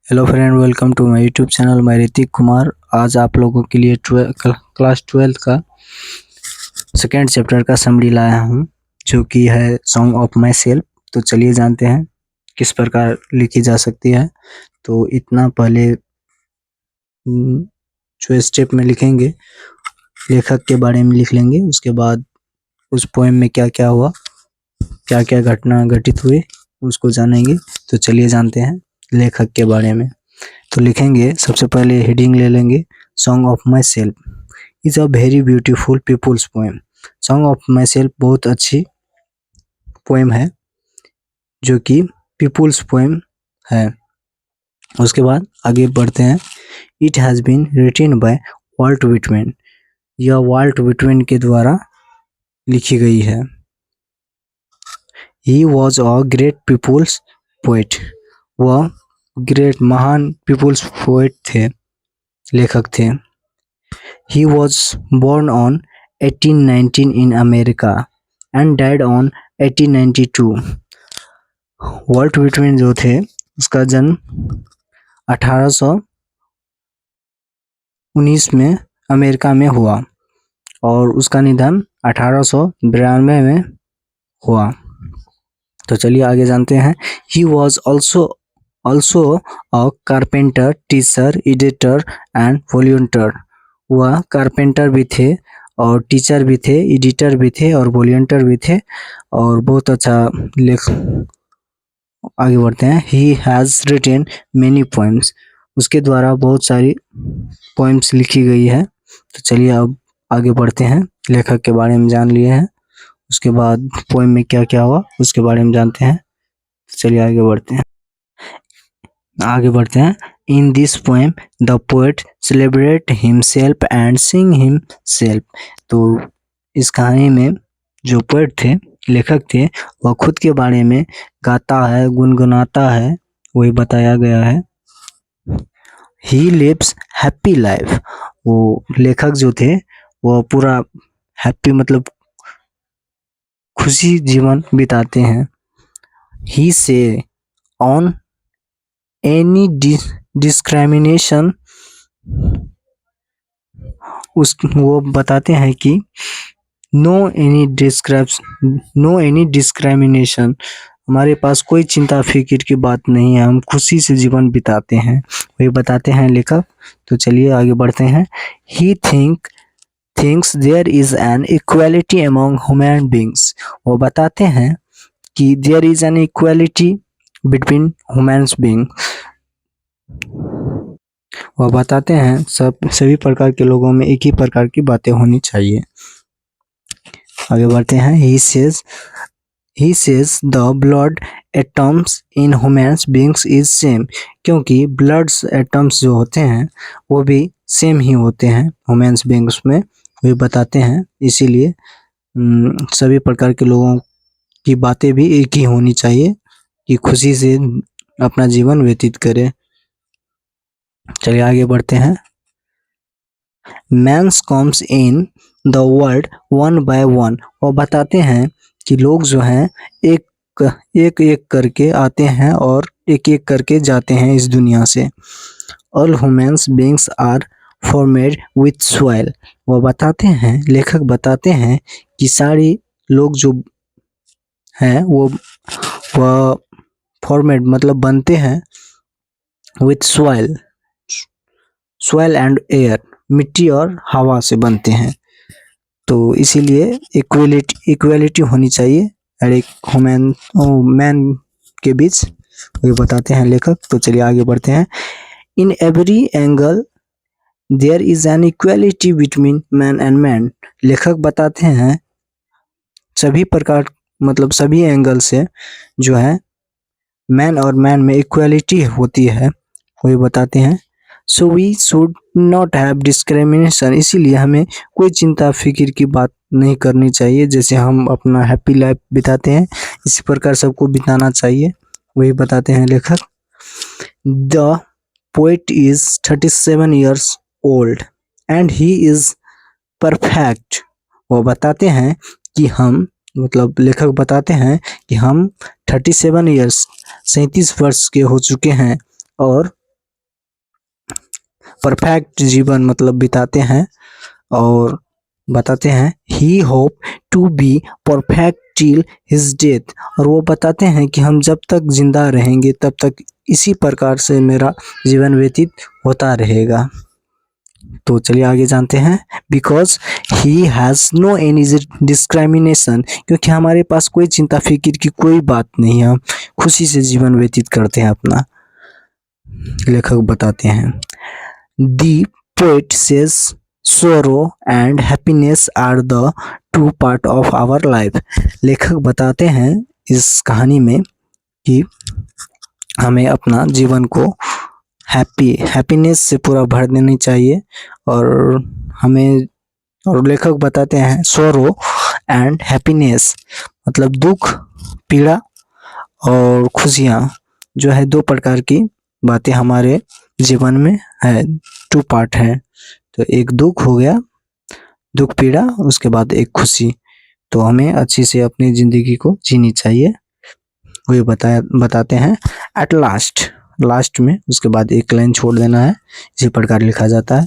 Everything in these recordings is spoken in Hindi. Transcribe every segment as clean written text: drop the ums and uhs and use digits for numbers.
Hello friend, welcome to my YouTube channel. मैं ऋतिक कुमार आज आप लोगों के लिए क्लास 12 का सेकेंड चैप्टर का समरी लाया हूं, जो कि है सॉन्ग ऑफ माई सेल्फ। तो चलिए जानते हैं किस प्रकार लिखी जा सकती है। तो इतना पहले जो स्टेप में लिखेंगे लेखक के बारे में लिख लेंगे, उसके बाद उस पोएम में क्या क्या हुआ, क्या क्या घटना घटित हुई उसको जानेंगे। तो चलिए जानते हैं लेखक के बारे में। तो लिखेंगे, सबसे पहले हेडिंग ले लेंगे, song of myself is a very beautiful people's poem. Song of myself बहुत अच्छी पोएम है, जो कि पीपुल्स पोएम है। उसके बाद आगे बढ़ते हैं। It has been written by Walt Whitman. यह वाल्ट विटमैन के द्वारा लिखी गई है। He was a great people's poet. वह ग्रेट महान पीपुल्स पोएट थे, लेखक थे। He was born on 1819 in America and died on 1892. Walt Whitman जो थे, उसका जन्म 1819 में अमेरिका में हुआ और उसका निधन 1892 में हुआ। तो चलिए आगे जानते हैं। He was also a carpenter, teacher, editor and volunteer. वह कारपेंटर भी थे और टीचर भी थे, एडिटर भी थे और वॉलंटियर भी थे और बहुत अच्छा लेख। आगे बढ़ते हैं। He has written many poems. उसके द्वारा बहुत सारी पोएम्स लिखी गई है। तो चलिए अब आगे बढ़ते हैं। लेखक के बारे में जान लिए हैं, उसके बाद पोएम में क्या क्या हुआ उसके बारे में जानते हैं। तो चलिए आगे बढ़ते हैं। In this poem, the poet celebrate himself and sing himself. तो इस कहानी में जो पोएट थे, लेखक थे, वह खुद के बारे में गाता है, गुनगुनाता है, वही बताया गया है। He lives happy life. वो लेखक जो थे वो पूरा हैप्पी मतलब खुशी जीवन बिताते हैं। He say on any discrimination, वो बताते हैं कि नो एनी डिस्क्रिमिनेशन, हमारे पास कोई चिंता फिक्र की बात नहीं है, हम खुशी से जीवन बिताते हैं, वही बताते हैं लेखक। तो चलिए आगे बढ़ते हैं। He thinks there is an equality among human beings. वो बताते हैं कि there is an equality between humans being. वह बताते हैं सभी प्रकार के लोगों में एक ही प्रकार की बातें होनी चाहिए। आगे बढ़ते हैं। He says the blood atoms in human beings is same, क्योंकि ब्लड एटम्स जो होते हैं वो भी सेम ही होते हैं ह्यूमन बींग्स में, वे बताते हैं। इसीलिए सभी प्रकार के लोगों की बातें भी एक ही होनी चाहिए कि खुशी से अपना जीवन व्यतीत करें। चलिए आगे बढ़ते हैं। Man's comes in the world one by one. वो बताते हैं कि लोग जो हैं एक करके आते हैं और एक एक करके जाते हैं इस दुनिया से। All humans beings are formed with soil. वो बताते हैं, लेखक बताते हैं कि सारे लोग जो हैं वो फॉर्मेड मतलब बनते हैं विथ सॉइल एंड एयर, मिट्टी और हवा से बनते हैं। तो इसीलिए इक्वलिटी होनी चाहिए हर एक मैन के बीच, ये बताते हैं लेखक। तो चलिए आगे बढ़ते हैं। In every angle there is an equality between man and man. लेखक बताते हैं सभी प्रकार मतलब सभी एंगल से जो है मैन और मैन में इक्वलिटी होती है, वही बताते हैं। So we should not have discrimination. इसीलिए हमें कोई चिंता फिक्र की बात नहीं करनी चाहिए। जैसे हम अपना हैप्पी लाइफ बिताते हैं, इसी प्रकार सबको बिताना चाहिए, वही बताते हैं लेखक। The poet is 37 years old and he is perfect. वो बताते हैं कि हम मतलब लेखक बताते हैं कि हम 37 years 37 वर्ष के हो चुके हैं और परफेक्ट जीवन मतलब बिताते हैं और बताते हैं he hope to be perfect till his death, और वो बताते हैं कि हम जब तक जिंदा रहेंगे तब तक इसी प्रकार से मेरा जीवन व्यतीत होता रहेगा। तो चलिए आगे जानते हैं। Because he has no any discrimination, क्योंकि हमारे पास कोई चिंता फिक्र की कोई बात नहीं है, हम खुशी से जीवन व्यतीत करते हैं अपना। लेखक बताते हैं दी poet says sorrow and happiness are the two part of our life। लेखक बताते हैं इस कहानी में कि हमें अपना जीवन को हैप्पीनेस से पूरा भर देनी चाहिए, और लेखक बताते हैं sorrow and happiness मतलब दुख, पीड़ा और खुशियाँ जो है दो प्रकार की बातें हमारे जीवन में है, टू पार्ट है। तो एक दुख हो गया, दुख पीड़ा, उसके बाद एक खुशी। तो हमें अच्छी से अपनी जिंदगी को जीनी चाहिए, वो बताते हैं। एट लास्ट में उसके बाद एक लाइन छोड़ देना है, इसी प्रकार लिखा जाता है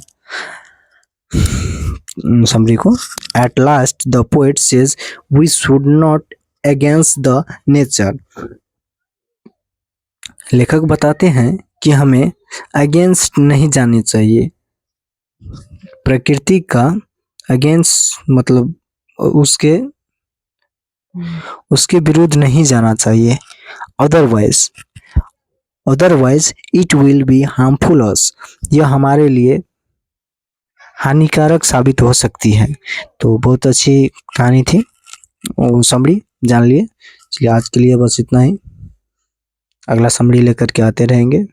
समरी को। At last the poet says we should not against the nature. लेखक बताते हैं कि हमें अगेंस्ट नहीं जानी चाहिए, प्रकृति का अगेंस्ट मतलब उसके विरुद्ध नहीं जाना चाहिए। Otherwise it will be harmful us, यह हमारे लिए हानिकारक साबित हो सकती है। तो बहुत अच्छी कहानी थी, समरी जान लिए। चलिए आज के लिए बस इतना ही, अगला समरी लेकर के आते रहेंगे।